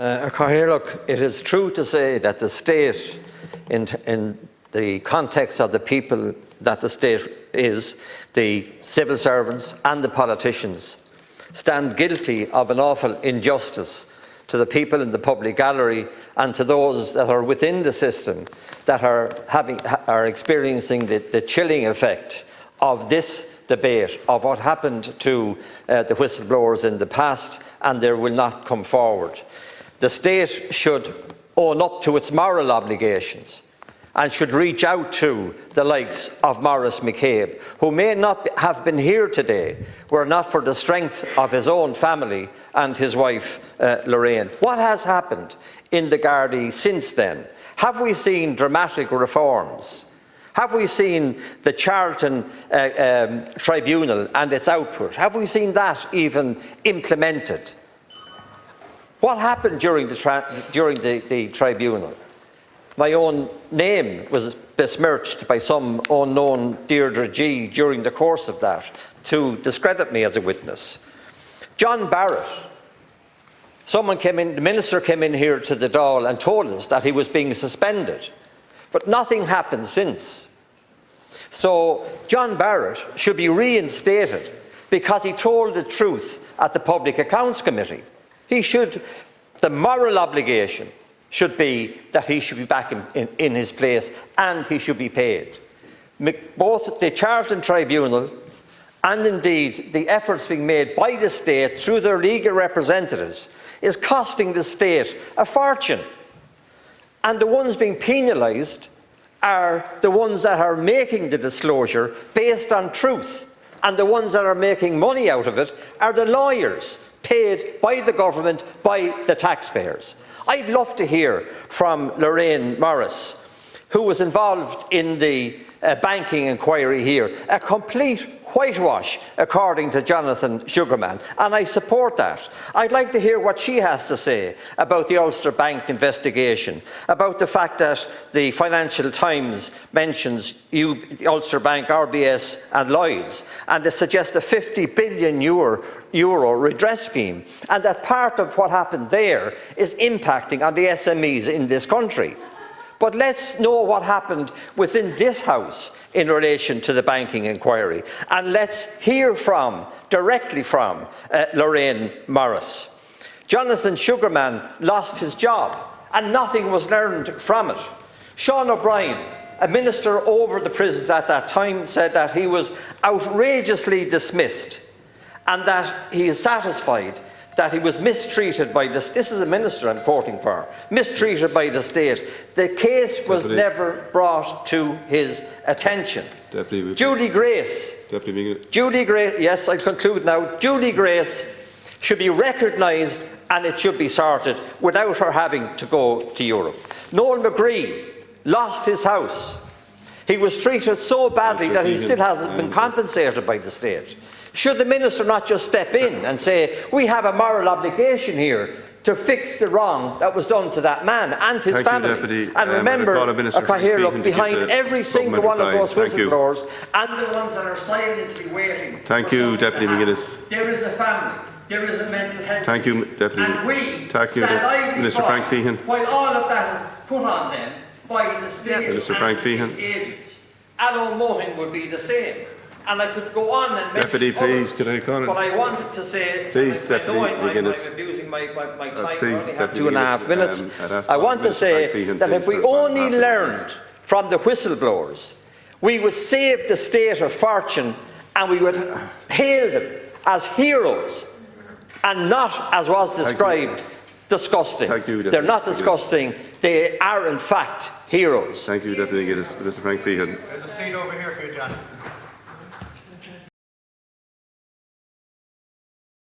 Look, it is true to say that the state, in the context of the people that the state is, the civil servants and the politicians, stand guilty of an awful injustice to the people in the public gallery and to those that are within the system that are experiencing the chilling effect of this debate of what happened to the whistleblowers in the past, and there will not come forward. The state should own up to its moral obligations and should reach out to the likes of Maurice McCabe, who may not have been here today were not for the strength of his own family and his wife Lorraine. What has happened in the Gardaí since then? Have we seen dramatic reforms? Have we seen the Charlton Tribunal and its output? Have we seen that even implemented? What happened during the tribunal? My own name was besmirched by some unknown Deirdre G during the course of that to discredit me as a witness. John Barrett, the minister came in here to the Dáil and told us that he was being suspended, but nothing happened since. So John Barrett should be reinstated because he told the truth at the Public Accounts Committee. The moral obligation should be that he should be back in his place and he should be paid. Both the Charlton Tribunal and indeed the efforts being made by the state through their legal representatives is costing the state a fortune. And the ones being penalised are the ones that are making the disclosure based on truth. And the ones that are making money out of it are the lawyers paid by the government, by the taxpayers. I'd love to hear from Lorraine Morris, who was involved in the banking inquiry here, a complete whitewash, according to Jonathan Sugarman, and I support that. I'd like to hear what she has to say about the Ulster Bank investigation, about the fact that the Financial Times mentions the Ulster Bank, RBS and Lloyds, and they suggest a €50 billion redress scheme, and that part of what happened there is impacting on the SMEs in this country. But let's know what happened within this House in relation to the banking inquiry, and let's hear directly from Lorraine Morris. Jonathan Sugarman lost his job and nothing was learned from it. Sean O'Brien, a minister over the prisons at that time, said that he was outrageously dismissed and that he is satisfied that he was mistreated by this is a minister I'm quoting for, mistreated by the state. The case was never brought to his attention. Julie Grace, yes, I'll conclude now. Julie Grace should be recognised and it should be sorted without her having to go to Europe. Noel McGree lost his house. He was treated so badly that he still hasn't been compensated by the state. Should the minister not just step in and say, we have a moral obligation here to fix the wrong that was done to that man and his family? And remember, behind every single one of those whistleblowers and the ones that are silently waiting. Thank you, Deputy McGuinness. There is a family. There is a mental health. Thank you, Deputy. And we Thank you, Minister Frank Feehan. While all of that is put on them by the state Minister Frank Feehan. Its agents. Alan Mohan would be the same. And I could go on and Deputy, please, could I call it? But I wanted to say, please, Deputy McGuinness. I'm using my time, please, I only have Deputy 2.5 minutes. I want to say that if we only learned from the whistleblowers, we would save the state a fortune and we would hail them as heroes and not, as was described, disgusting. They're not disgusting, they are in fact heroes. Thank you, Deputy McGuinness. Mr. Frank Feehan. There's a seat over here for you, John.